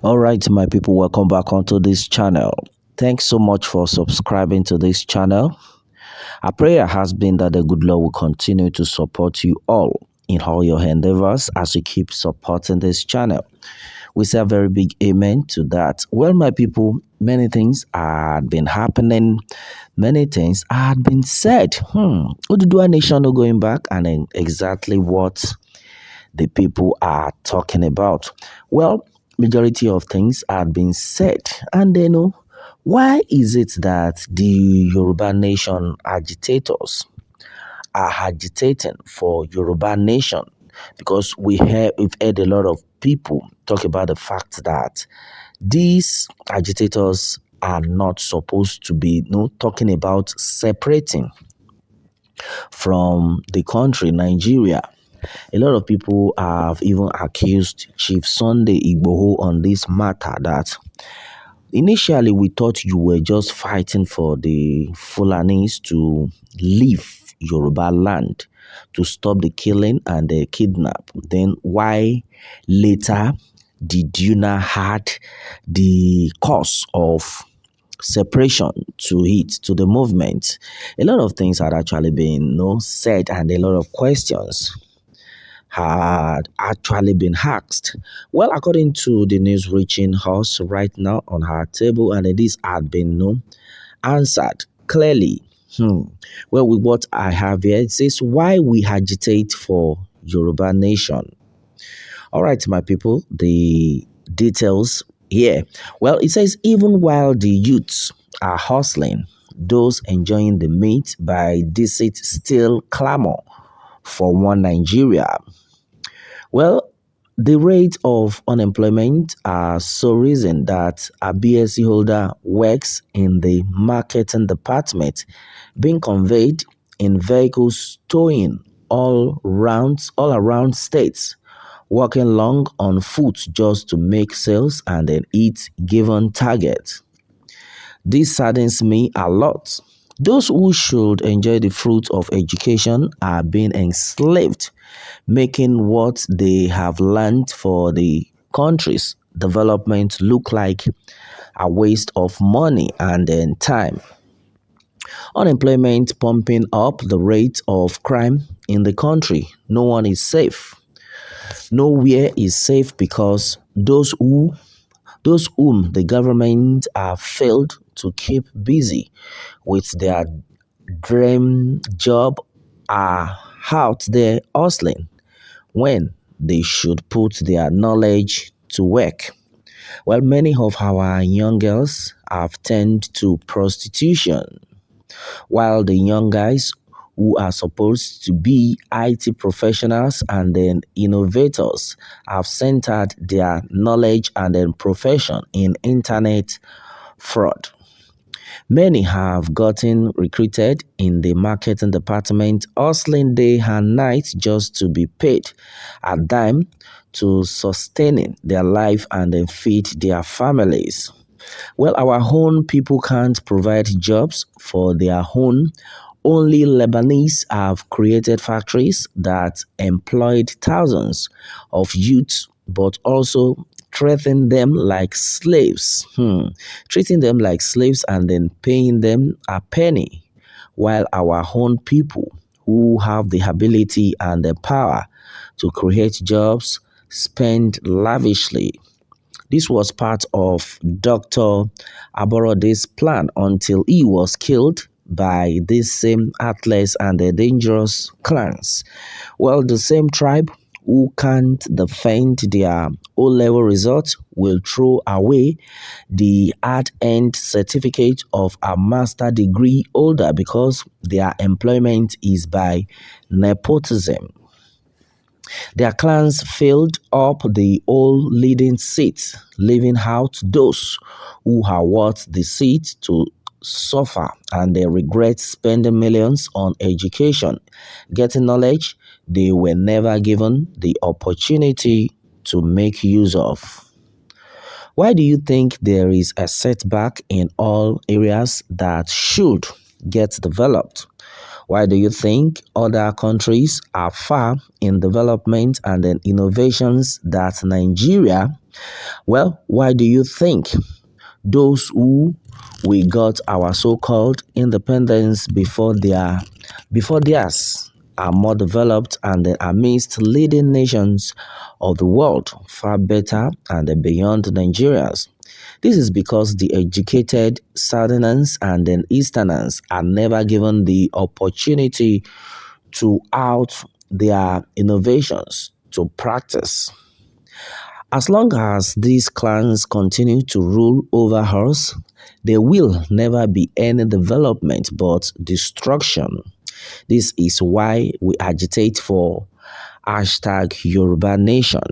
All right, my people, welcome back onto this channel. Thanks so much for subscribing to this channel. Our prayer has been that the good Lord will continue to support you all in all your endeavors as you keep supporting this channel. We say a very big amen to that. Well, my people, many things had been happening, many things had been said. Oduduwa Nation no going back, and then exactly what the people are talking about. Well, majority of things had been said, and they know why is it that the Yoruba Nation agitators are agitating for Yoruba Nation? Because we've heard a lot of people talk about the fact that these agitators are not supposed to be talking about separating from the country, Nigeria. A lot of people have even accused Chief Sunday Igboho on this matter that initially we thought you were just fighting for the Fulanis to leave Yoruba land, to stop the killing and the kidnap. Then why later did you now add the cause of separation to the movement? A lot of things had actually been said, and a lot of questions had actually been asked. Well, according to the news reaching us right now on our table, and this had been answered clearly. Well, with what I have here, it says why we agitate for Yoruba Nation. All right, my people, the details here. Well, it says even while the youths are hustling, those enjoying the meat by deceit still clamor for one Nigeria. Well, the rate of unemployment are so risen that a BSc holder works in the marketing department, being conveyed in vehicles towing all around states, walking long on foot just to make sales and then eat given targets. This saddens me a lot. Those who should enjoy the fruit of education are being enslaved, making what they have learned for the country's development look like a waste of money and then time. Unemployment pumping up the rate of crime in the country. No one is safe. Nowhere is safe because those whom the government have failed to keep busy with their dream job are out there hustling when they should put their knowledge to work. Well, many of our young girls have turned to prostitution, while the young guys who are supposed to be IT professionals and then innovators have centered their knowledge and then profession in internet fraud. Many have gotten recruited in the marketing department, hustling day and night just to be paid a dime to sustaining their life and then feed their families. Well, our own people can't provide jobs for their own. Only Lebanese have created factories that employed thousands of youths, but also treating them like slaves. Treating them like slaves and then paying them a penny, while our own people who have the ability and the power to create jobs spend lavishly. This was part of Dr. Aborode's plan until he was killed by these same athlete and the dangerous clans. Well, the same tribe who can't defend their O-level results will throw away the hard-earned certificate of a master degree holder because their employment is by nepotism. Their clans filled up the old leading seats, leaving out those who are worth the seat to suffer, and they regret spending millions on education, getting knowledge they were never given the opportunity to make use of. Why do you think there is a setback in all areas that should get developed? Why do you think other countries are far in development and then innovations that Nigeria? Well, why do you think those who we got our so-called independence before theirs are more developed and they are amidst leading nations of the world far better and beyond Nigerians? This is because the educated Southerners and then Easterners are never given the opportunity to out their innovations to practice. As long as these clans continue to rule over us, there will never be any development but destruction. This is why we agitate for hashtag Yoruba Nation.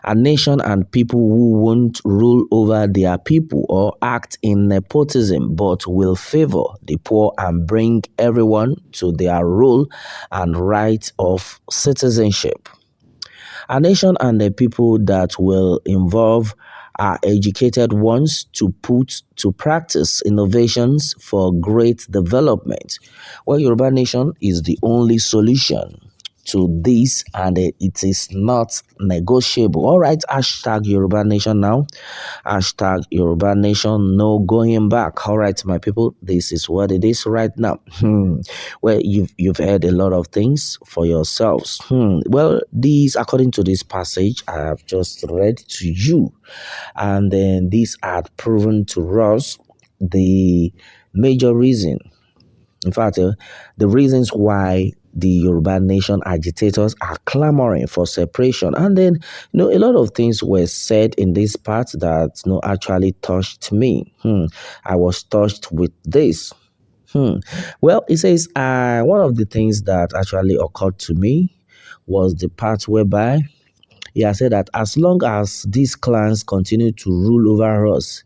A nation and people who won't rule over their people or act in nepotism but will favor the poor and bring everyone to their role and right of citizenship. A nation and the people that will involve are educated ones to put to practice innovations for great development. Well, Yoruba Nation is the only solution to this and it is not negotiable. All right, hashtag Yoruba Nation now. Hashtag Yoruba Nation, no going back. All right, my people, this is what it is right now. Well, you've heard a lot of things for yourselves. Well, these, according to this passage I have just read to you, and then these are proven to us the major reason. In fact, the reasons why the Yoruba nation agitators are clamoring for separation. And then, a lot of things were said in this part that, actually touched me. I was touched with this. Well, it says, one of the things that actually occurred to me was the part whereby he has said that as long as these clans continue to rule over us,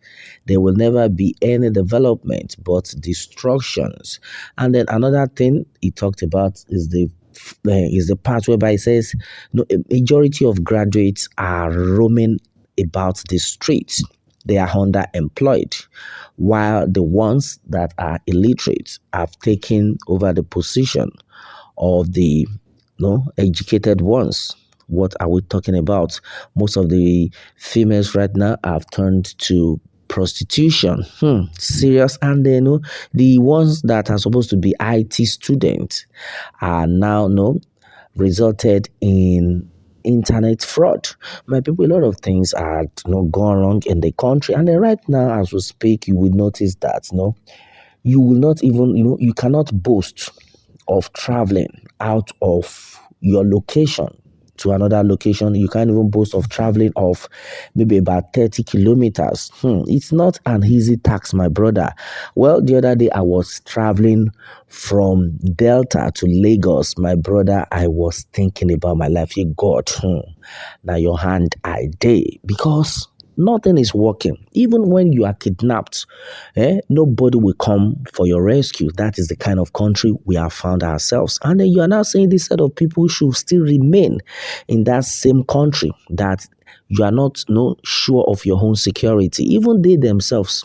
there will never be any development but destructions. And then another thing he talked about is the part whereby he says, a majority of graduates are roaming about the streets. They are underemployed, while the ones that are illiterate have taken over the position of the educated ones. What are we talking about? Most of the females right now have turned to prostitution. Serious. And then the ones that are supposed to be IT students are now resulted in internet fraud. My people, a lot of things are gone wrong in the country. And then right now, as we speak, you will notice that you will not even, you cannot boast of traveling out of your location to another location. You can't even boast of traveling of maybe about 30 kilometers. It's not an easy task, my brother. Well, the other day I was traveling from Delta to Lagos. My brother, I was thinking about my life. Hey, God, now your hand I day, because nothing is working. Even when you are kidnapped, nobody will come for your rescue. That is the kind of country we have found ourselves. And then you are now saying this set of people should still remain in that same country, that you are not sure of your own security. Even they themselves,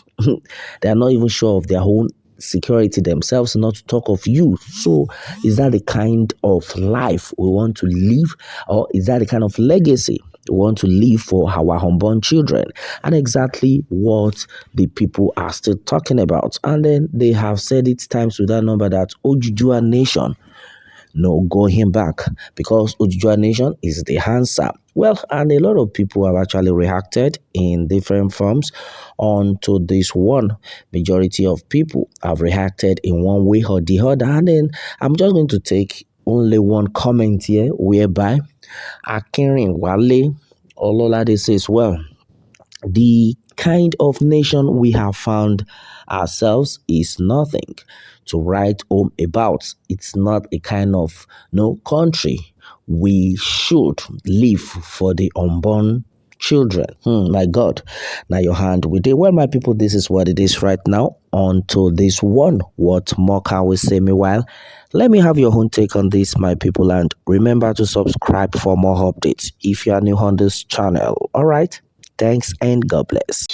they are not even sure of their own security themselves, not to talk of you. So is that the kind of life we want to live, or is that the kind of legacy we want to leave for our unborn children? And exactly what the people are still talking about. And then they have said it times without number that Ojujua nation, no going back, because Ojujua nation is the answer. Well, and a lot of people have actually reacted in different forms onto this one. Majority of people have reacted in one way or the other. And then I'm just going to take only one comment here, whereby Akinrin Wale Ololade says, well, the kind of nation we have found ourselves is nothing to write home about. It's not a kind of country we should live for the unborn children. My God, now your hand with it. Well, my people, this is what it is right now. On to this one. What more can we say? Meanwhile, let me have your own take on this, my people, and remember to subscribe for more updates if you are new on this channel. All right. Thanks and God bless.